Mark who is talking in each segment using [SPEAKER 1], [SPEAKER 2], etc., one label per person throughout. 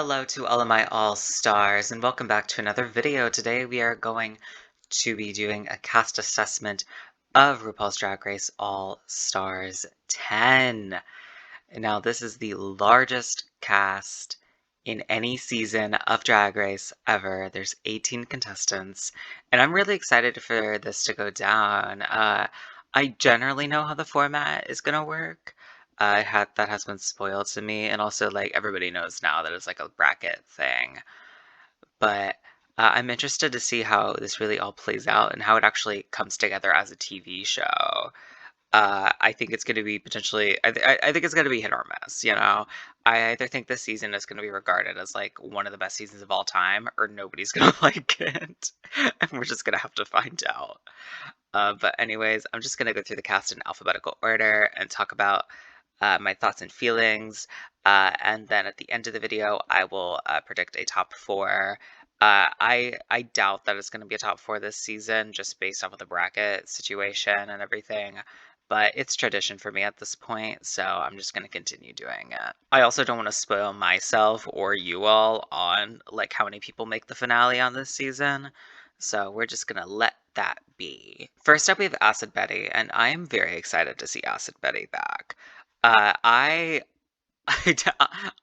[SPEAKER 1] Hello to all of my all-stars and welcome back to another video. Today we are going to be doing a cast assessment of RuPaul's Drag Race All-Stars 10. Now this is the largest cast in any season of Drag Race ever. There's 18 contestants and I'm really excited for this to go down. I generally know how the format is gonna work. That has been spoiled to me, and also like everybody knows now that it's like a bracket thing. But I'm interested to see how this really all plays out and how it actually comes together as a TV show. I think it's going to be potentially. I think it's going to be hit or miss. I either think this season is going to be regarded as like one of the best seasons of all time, or nobody's going to like it, and we're just going to have to find out. But anyways, I'm just going to go through the cast in alphabetical order and talk about my thoughts and feelings. And then at the end of the video, I will predict a top four. I doubt that it's going to be a top four this season, just based off of the bracket situation and everything. But it's tradition for me at this point, so I'm just going to continue doing it. I also don't want to spoil myself or you all on like how many people make the finale on this season. So we're just going to let that be. First up, we have Acid Betty, and I am very excited to see Acid Betty back. I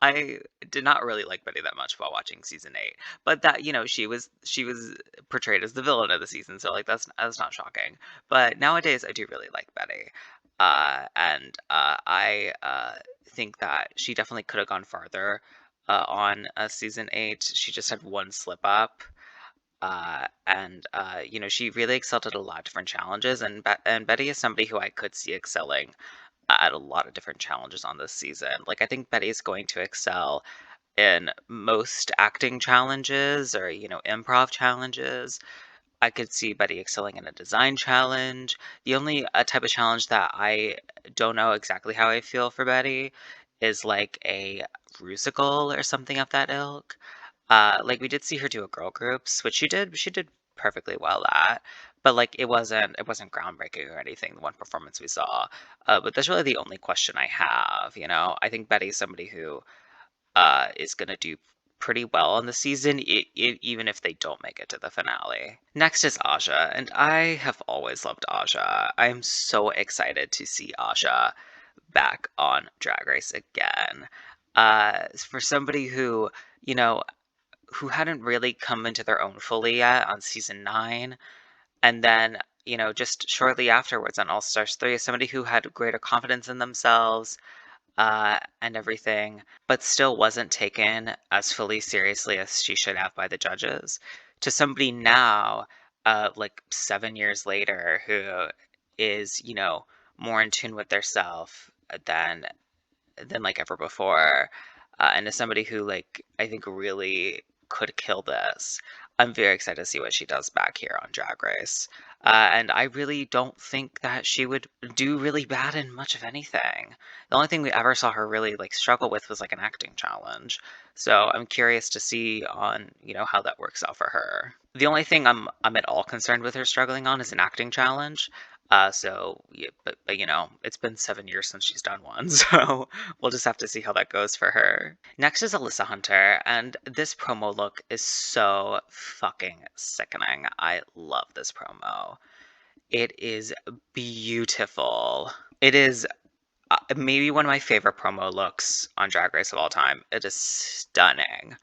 [SPEAKER 1] I did not really like Betty that much while watching season 8, but that she was portrayed as the villain of the season, so like that's not shocking. But nowadays I do really like Betty, and I think that she definitely could have gone farther on season 8. She just had one slip up. And she really excelled at a lot of different challenges, and Betty is somebody who I could see excelling at a lot of different challenges on this season. Like, I think Betty's going to excel in most acting challenges or, improv challenges. I could see Betty excelling in a design challenge. The only type of challenge that I don't know exactly how I feel for Betty is like a rusical or something of that ilk. Like we did see her do a girl groups, which she did perfectly well at, but like it wasn't groundbreaking or anything, the one performance we saw. But that's really the only question I have. I think Betty's somebody who is gonna do pretty well on the season, even if they don't make it to the finale. Next is Aja, and I have always loved Aja. I'm so excited to see Aja back on Drag Race again. For somebody you know, who hadn't really come into their own fully yet on season 9, and then just shortly afterwards on All Stars 3, somebody who had greater confidence in themselves and everything, but still wasn't taken as fully seriously as she should have by the judges, to somebody now, like 7 years later, who is more in tune with their self than like ever before, and as somebody who like I think really could kill this. I'm very excited to see what she does back here on Drag Race. And I really don't think that she would do really bad in much of anything. The only thing we ever saw her really like struggle with was like an acting challenge. So I'm curious to see on, how that works out for her. The only thing I'm at all concerned with her struggling on is an acting challenge. So yeah, but it's been 7 years since she's done one, so we'll just have to see how that goes for her. Next is Alyssa Hunter, and this promo look is so fucking sickening. I love this promo. It is beautiful. It is maybe one of my favorite promo looks on Drag Race of all time. It is stunning.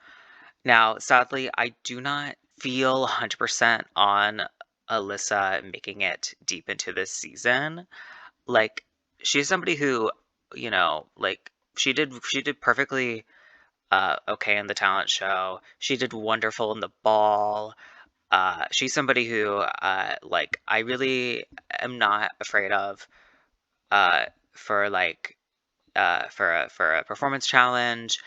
[SPEAKER 1] Now, sadly, I do not feel 100% on Alyssa making it deep into this season. Like, she's somebody who, like she did perfectly okay in the talent show. She did wonderful in the ball. She's somebody who like I really am not afraid of for like for a performance challenge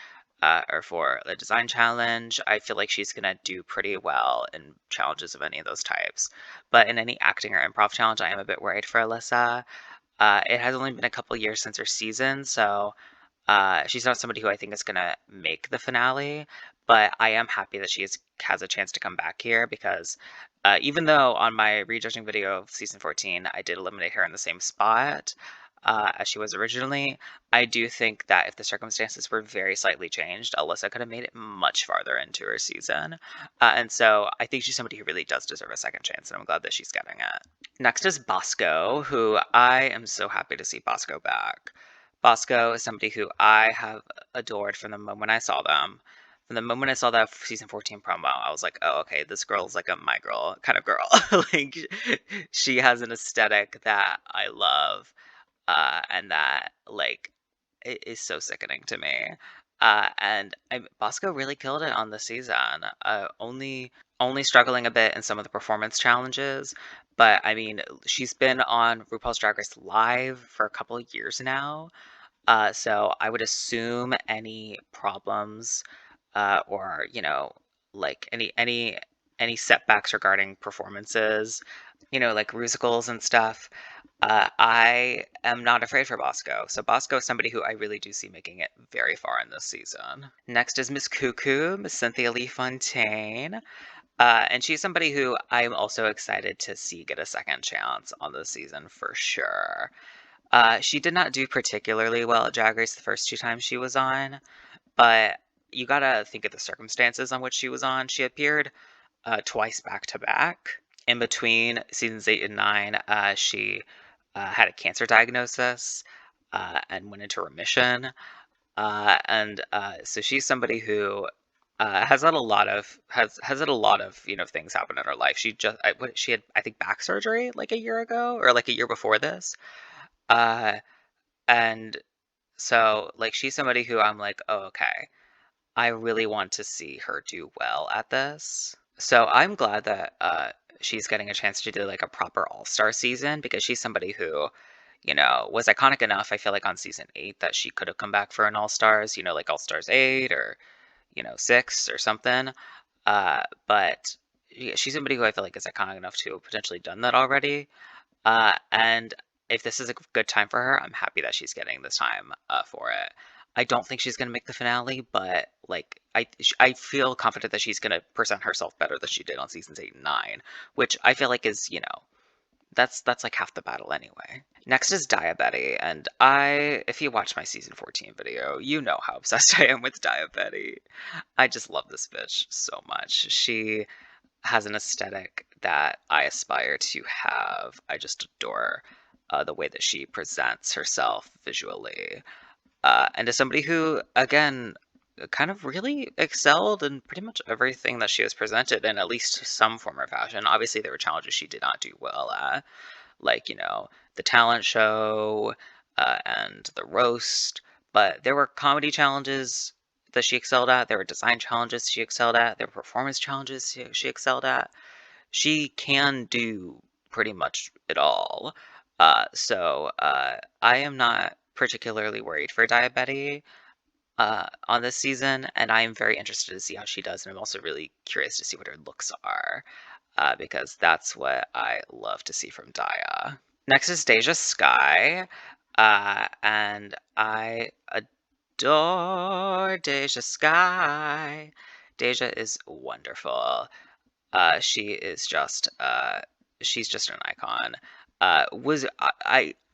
[SPEAKER 1] or for a design challenge. I feel like she's gonna do pretty well in challenges of any of those types. But in any acting or improv challenge, I am a bit worried for Alyssa. It has only been a couple years since her season, so she's not somebody who I think is gonna make the finale. But I am happy that has a chance to come back here because even though on my rejudging video of season 14 I did eliminate her in the same spot, as she was originally. I do think that if the circumstances were very slightly changed, Alyssa could have made it much farther into her season. And so I think she's somebody who really does deserve a second chance, and I'm glad that she's getting it. Next is Bosco, who I am so happy to see Bosco back. Bosco is somebody who I have adored from the moment I saw them. From the moment I saw that season 14 promo, I was like, oh, okay, this girl's like a my girl kind of girl. Like, she has an aesthetic that I love, and that, like, it is so sickening to me. Bosco really killed it on the season. Only struggling a bit in some of the performance challenges, but I mean, she's been on RuPaul's Drag Race Live for a couple of years now. So I would assume any problems, or like any setbacks regarding performances, like musicals and stuff. I am not afraid for Bosco. So Bosco is somebody who I really do see making it very far in this season. Next is Miss Cuckoo, Miss Cynthia Lee Fontaine. And she's somebody who I'm also excited to see get a second chance on this season for sure. She did not do particularly well at Drag Race the first two times she was on, but you gotta think of the circumstances on which she was on. She appeared twice back to back. In between seasons 8 and 9, she had a cancer diagnosis and went into remission. So she's somebody who has had a lot of things happen in her life. She had, I think, back surgery like a year ago or like a year before this. Uh, and so like she's somebody who I'm like, oh, okay, I really want to see her do well at this. So I'm glad that she's getting a chance to do like a proper all-star season, because she's somebody who, was iconic enough, I feel like, on season 8 that she could have come back for an all-stars, like all-stars 8 or, 6 or something. But yeah, she's somebody who I feel like is iconic enough to have potentially done that already. And if this is a good time for her, I'm happy that she's getting this time for it. I don't think she's gonna make the finale, but like I feel confident that she's gonna present herself better than she did on seasons 8 and 9, which I feel like is, that's like half the battle anyway. Next is Diabetti, and if you watch my season 14 video, you know how obsessed I am with Diabetti. I just love this bitch so much. She has an aesthetic that I aspire to have. I just adore the way that she presents herself visually. And as somebody who, again, kind of really excelled in pretty much everything that she was presented in at least some form or fashion. Obviously, there were challenges she did not do well at, like, the talent show and the roast, but there were comedy challenges that she excelled at. There were design challenges she excelled at. There were performance challenges she excelled at. She can do pretty much it all. I am not particularly worried for Diabetti on this season, and I am very interested to see how she does, and I'm also really curious to see what her looks are, because that's what I love to see from Dia. Next is Deja Sky, and I adore Deja Sky. Deja is wonderful. She is just she's just an icon. Was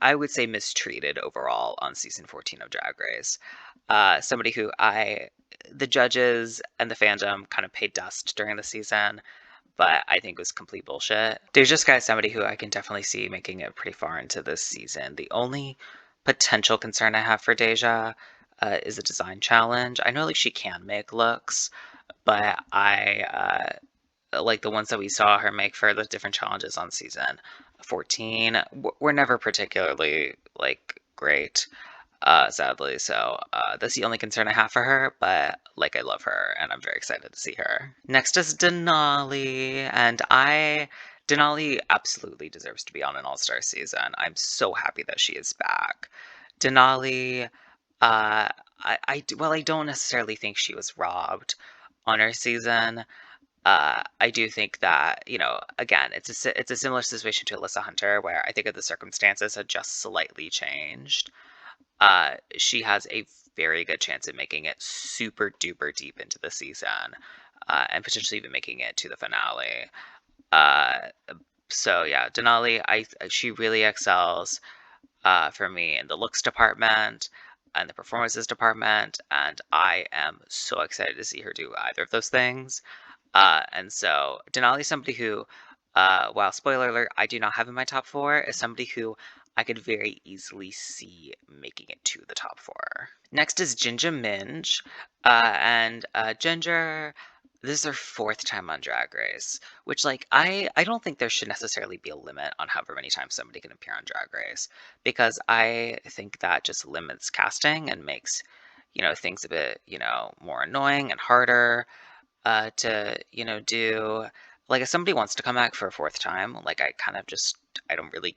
[SPEAKER 1] I would say mistreated overall on season 14 of Drag Race. Somebody who the judges and the fandom kind of paid dust during the season, but I think was complete bullshit. Deja Sky is somebody who I can definitely see making it pretty far into this season. The only potential concern I have for Deja is a design challenge. I know like she can make looks, but like the ones that we saw her make for the different challenges on season 14 were never particularly like great, sadly. So that's the only concern I have for her, but like I love her and I'm very excited to see her. Next is Denali, and Denali absolutely deserves to be on an all-star season. I'm so happy that she is back. Denali, well, I don't necessarily think she was robbed on her season. I do think that, again, it's a similar situation to Alyssa Hunter, where I think if the circumstances had just slightly changed, she has a very good chance of making it super duper deep into the season, and potentially even making it to the finale. Uh, so yeah, Denali, she really excels. for me in the looks department and the performances department, and I am so excited to see her do either of those things. And so Denali is somebody who, while spoiler alert, I do not have in my top four, is somebody who I could very easily see making it to the top four. Next is Ginger Minge, and Ginger. This is her fourth time on Drag Race, which like I don't think there should necessarily be a limit on however many times somebody can appear on Drag Race, because I think that just limits casting and makes, things a bit, more annoying and harder to, do. Like if somebody wants to come back for a fourth time, like I don't really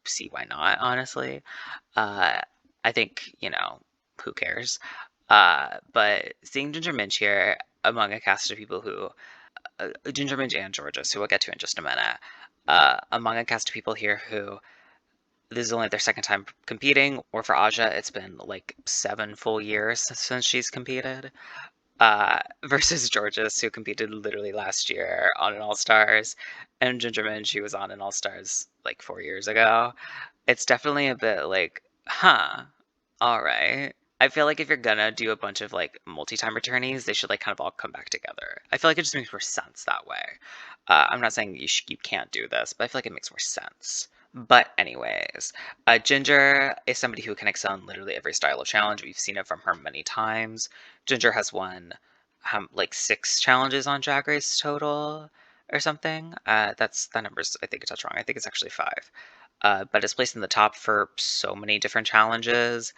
[SPEAKER 1] see why not, honestly. Uh, I think, who cares? But seeing Ginger Minch here among a cast of people who, Ginger Minch and Georges, who we'll get to in just a minute, among a cast of people here who this is only their second time competing, or for Aja, it's been like 7 full years since she's competed. Versus Georges, who competed literally last year on an All Stars, and Ginger Minch, who was on an All Stars like 4 years ago. It's definitely a bit like, huh, all right. I feel like if you're gonna do a bunch of like multi-time returnees, they should like kind of all come back together. I feel like it just makes more sense that way. I'm not saying you can't do this, but I feel like it makes more sense. But anyways, Ginger is somebody who can excel in literally every style of challenge. We've seen it from her many times. Ginger has won like 6 challenges on Drag Race total or something. That number's I think it's wrong. I think it's actually 5. But it's placed in the top for so many different challenges.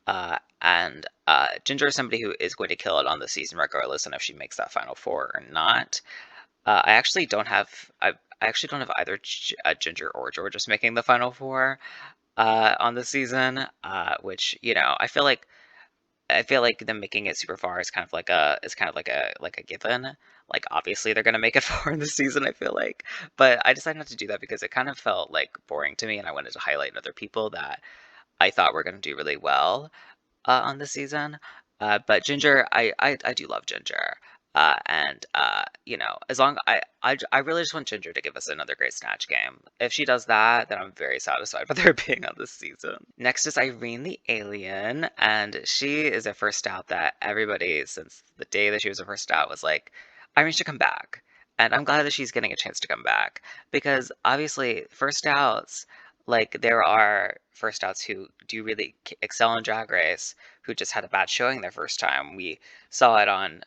[SPEAKER 1] And Ginger is somebody who is going to kill it on the season regardless, and if she makes that final four or not. I actually don't have either Ginger or Georges making the final four on the season, which I feel like them making it super far is kind of like a given. Like obviously they're gonna make it far in the season, I feel like. But I decided not to do that because it kind of felt like boring to me, and I wanted to highlight other people that I thought were gonna do really well on the season. But Ginger, I do love Ginger. And as long I really just want Ginger to give us another great snatch game. If she does that, then I'm very satisfied with her being on this season. Next is Irene the Alien, and she is a first out that everybody since the day that she was a first out was like, Irene should come back. And I'm glad that she's getting a chance to come back because obviously first outs, like there are first outs who do really excel in Drag Race who just had a bad showing their first time. We saw it on,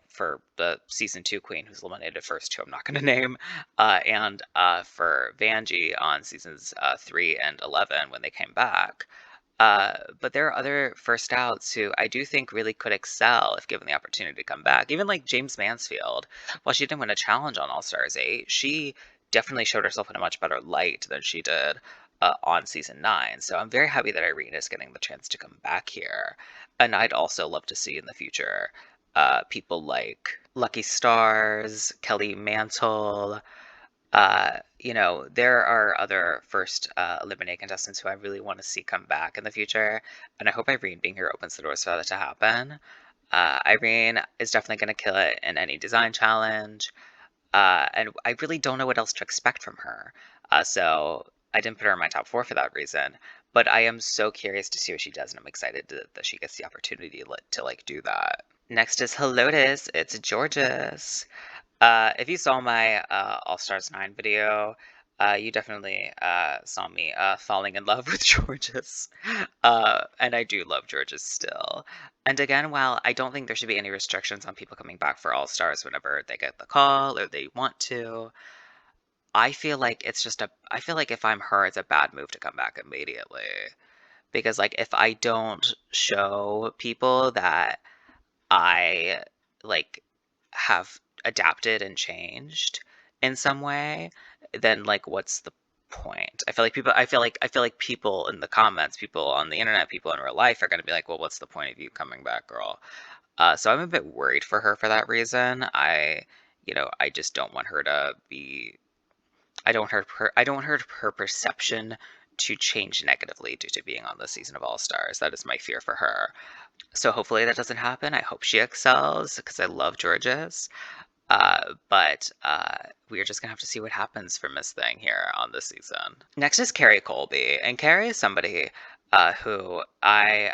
[SPEAKER 1] for the season 2 queen who's eliminated first, who I'm not going to name, and for Vanjie on seasons 3 and 11 when they came back. But there are other first outs who I do think really could excel if given the opportunity to come back. Even like James Mansfield, while she didn't win a challenge on All Stars 8, she definitely showed herself in a much better light than she did on season 9. So I'm very happy that Irene is getting the chance to come back here. And I'd also love to see in the future people like Lucky Stars, Kelly Mantle. There are other first eliminated contestants who I really want to see come back in the future. And I hope Irene being here opens the doors for that to happen. Irene is definitely going to kill it in any design challenge. And I really don't know what else to expect from her. So I didn't put her in my top 4 for that reason. But I am so curious to see what she does, and I'm excited that she gets the opportunity to like do that. Next is Helotus. It's Georges. If you saw my All Stars 9 video, you definitely saw me falling in love with Georges. And I do love Georges still. And again, while I don't think there should be any restrictions on people coming back for All Stars whenever they get the call or they want to, I feel like I feel like if I'm her, it's a bad move to come back immediately. Because, like, if I don't show people that I like have adapted and changed in some way, then like what's the point? I feel like people in the comments, people on the internet, people in real life are going to be like, well, what's the point of you coming back, girl? So I'm a bit worried for her for that reason. I just don't want her to be. I don't want her perception to change negatively due to being on the season of All Stars. That is my fear for her. So hopefully that doesn't happen. I hope she excels because I love Georges. But we are just gonna have to see what happens for Miss Thing here on this season. Next is Carrie Colby, and Carrie is somebody who I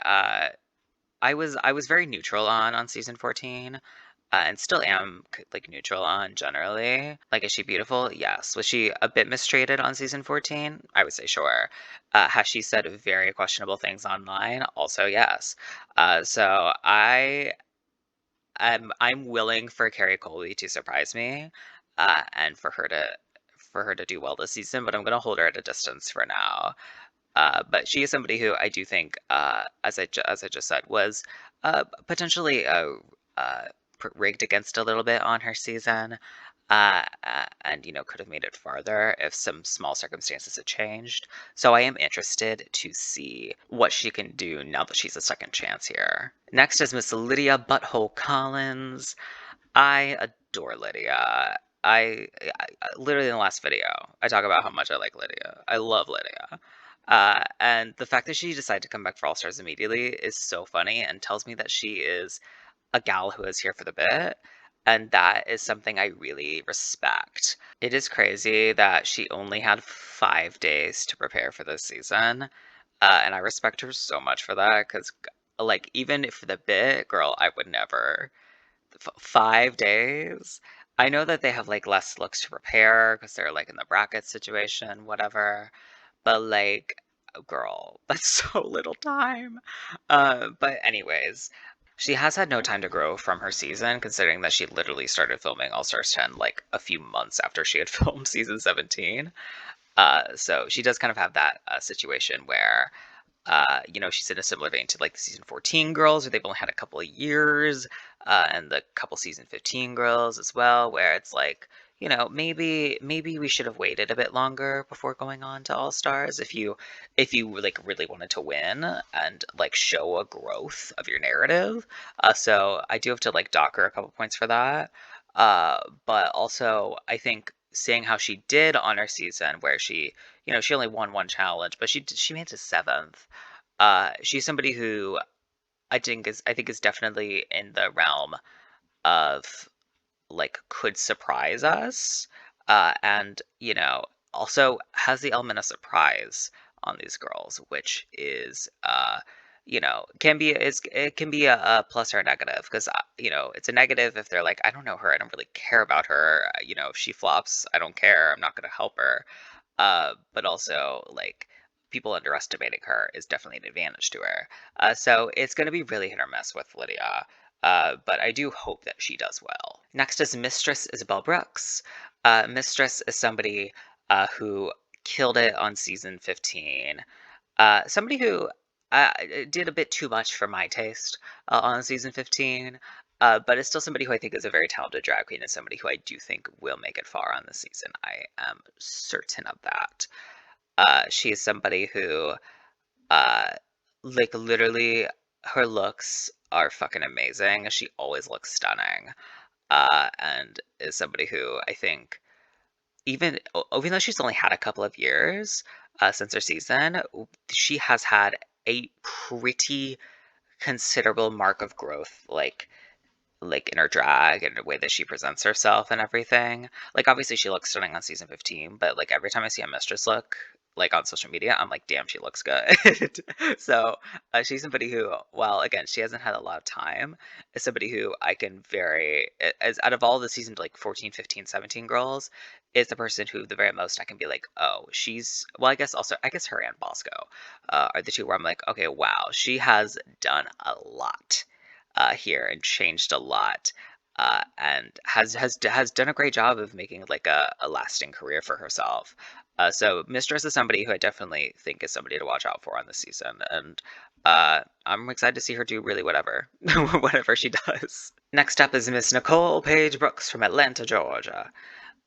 [SPEAKER 1] was very neutral on season 14, and still am like neutral on generally. Like, is she beautiful? Yes. Was she a bit mistreated on season 14? I would say sure. Has she said very questionable things online? Also yes. So I'm willing for Carrie Colby to surprise me, and for her to do well this season, but I'm gonna hold her at a distance for now. But she is somebody who I do think, as I just said, was potentially uh, rigged against a little bit on her season, and could have made it farther if some small circumstances had changed. So I am interested to see what she can do now that she's a second chance here. Next is Miss Lydia Butthole Collins. I adore Lydia. Literally in the last video, I talk about how much I like Lydia. I love Lydia. And the fact that she decided to come back for All Stars immediately is so funny and tells me that she is a gal who is here for the bit. And that is something I really respect. It is crazy that she only had 5 days to prepare for this season. And I respect her so much for that because, like, even for the bit, girl, I would never. 5 days. I know that they have like less looks to prepare because they're like in the bracket situation, whatever. But like, oh, girl, that's so little time. But anyways, she has had no time to grow from her season, considering that she literally started filming All Stars 10 like a few months after she had filmed season 17. So she does kind of have that situation where she's in a similar vein to like the season 14 girls, where they've only had a couple of years, and the couple season 15 girls as well, where it's like, maybe we should have waited a bit longer before going on to All Stars if you like really wanted to win and like show a growth of your narrative. So I do have to like dock her a couple points for that. But also I think seeing how she did on her season, where she only won one challenge, but she made it to seventh. She's somebody who I think is definitely in the realm of like could surprise us, and also has the element of surprise on these girls, which is it can be a plus or a negative because it's a negative if they're like, I don't know her, I don't really care about her, if she flops, I don't care, I'm not going to help her. But also, like, people underestimating her is definitely an advantage to her. So it's going to be really hit or miss with Lydia. But I do hope that she does well. Next is Mistress Isabel Brooks. Mistress is somebody who killed it on season 15. Somebody who did a bit too much for my taste on season 15. But it's still somebody who I think is a very talented drag queen and somebody who I do think will make it far on this season. I am certain of that. She is somebody who, uh, like, literally, her looks are fucking amazing. She always looks stunning. And is somebody who I think, even though she's only had a couple of years since her season, she has had a pretty considerable mark of growth, like in her drag and the way that she presents herself and everything. Like, obviously she looks stunning on season 15, but like every time I see a Mistress look like on social media, I'm like, damn, she looks good. So she's somebody who, well, again, she hasn't had a lot of time, is somebody who I can as out of all the season like 14, 15, 17 girls, is the person who the very most I can be like, oh, I guess her and Bosco are the two where I'm like, okay, wow, she has done a lot here and changed a lot, and has done a great job of making like a lasting career for herself. So Mistress is somebody who I definitely think is somebody to watch out for on this season, and I'm excited to see her do really whatever whatever she does. Next up is Miss Nicole Paige Brooks from Atlanta, Georgia.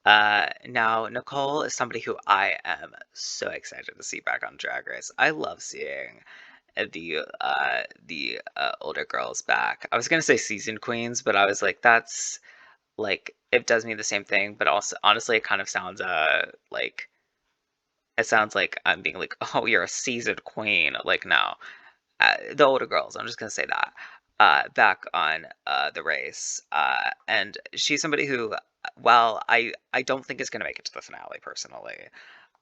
[SPEAKER 1] Now Nicole is somebody who I am so excited to see back on Drag Race. I love seeing the older girls back. I was gonna say seasoned queens, but I was like, that's like, it does mean the same thing, but also honestly it kind of sounds like it sounds like I'm being like, oh, you're a seasoned queen. Like, no. The older girls, I'm just gonna say that. back on the race. And she's somebody who, well, I don't think is going to make it to the finale personally.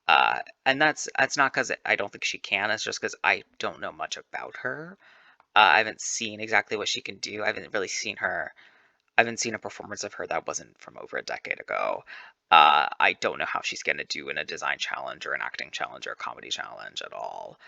[SPEAKER 1] And that's not because I don't think she can. It's just because I don't know much about her. I haven't seen exactly what she can do. I haven't really seen her. I haven't seen a performance of her that wasn't from over a decade ago. I don't know how she's going to do in a design challenge or an acting challenge or a comedy challenge at all.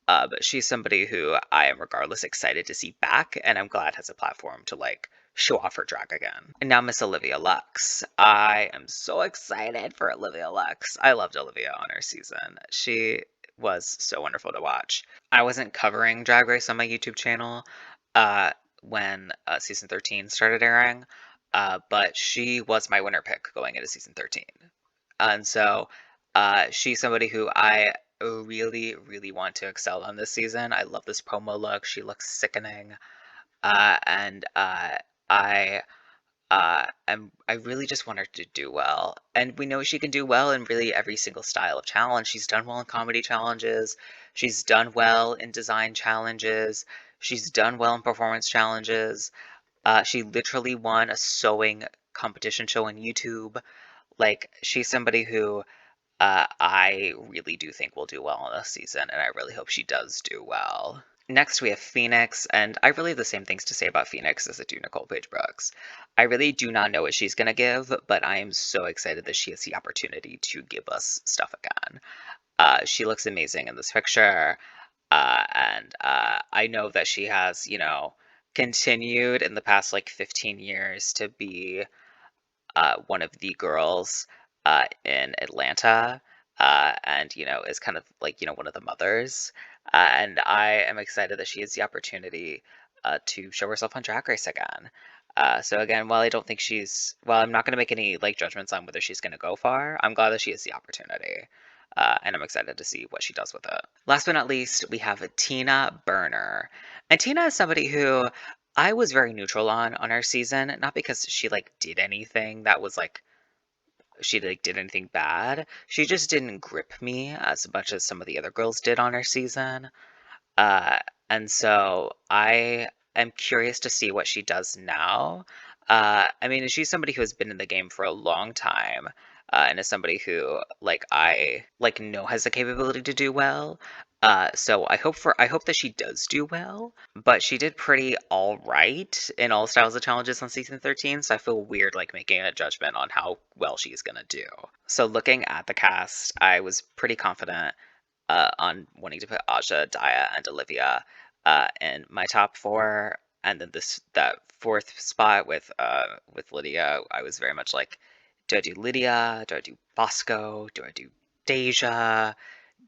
[SPEAKER 1] But she's somebody who I am regardless excited to see back, and I'm glad has a platform to like show off her drag again. And now Miss Olivia Lux. I am so excited for Olivia Lux. I loved Olivia on her season. She was so wonderful to watch. I wasn't covering Drag Race on my YouTube channel uh, when season 13 started airing, but she was my winner pick going into season 13. And so she's somebody who I really, really want to excel on this season. I love this promo look. She looks sickening. And I really just want her to do well. And we know she can do well in really every single style of challenge. She's done well in comedy challenges. She's done well in design challenges. She's done well in performance challenges. She literally won a sewing competition show on YouTube. Like, she's somebody who I really do think will do well in this season, and I really hope she does do well. Next, we have Phoenix, and I really have the same things to say about Phoenix as I do Nicole Paige Brooks. I really do not know what she's going to give, but I am so excited that she has the opportunity to give us stuff again. She looks amazing in this picture, and I know that she has, continued in the past like 15 years to be one of the girls in Atlanta, and is kind of like one of the mothers. And I am excited that she has the opportunity to show herself on Drag Race again. So again, while I don't think well, I'm not going to make any like judgments on whether she's going to go far. I'm glad that she has the opportunity. And I'm excited to see what she does with it. Last but not least, we have Tina Burner. And Tina is somebody who I was very neutral on our season, not because she like did anything that was like she like did anything bad. She just didn't grip me as much as some of the other girls did on her season. Uh, and so I am curious to see what she does now. I mean, she's somebody who has been in the game for a long time, and is somebody who I know has the capability to do well. So I hope that she does do well. But she did pretty all right in all styles of challenges on season 13. So I feel weird like making a judgment on how well she's gonna do. So looking at the cast, I was pretty confident on wanting to put Aja, Daya, and Olivia in my top four, and then that fourth spot with Lydia, I was very much like, do I do Lydia? Do I do Bosco? Do I do Deja?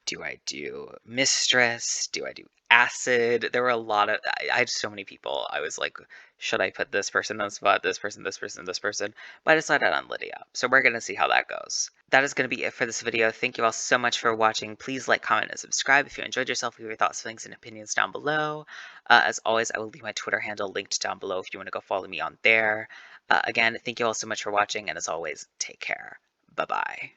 [SPEAKER 1] Do I do Mistress? Do I do Acid? There were a lot of I had so many people. I was like, should I put this person on the spot, this person, this person, this person? But I decided on Lydia. So we're gonna see how that goes. That is gonna be it for this video. Thank you all so much for watching. Please like, comment, and subscribe if you enjoyed yourself. Leave your thoughts, feelings, and opinions down below. As always, I will leave my Twitter handle linked down below if you want to go follow me on there. Again, thank you all so much for watching, and as always, take care. Bye-bye.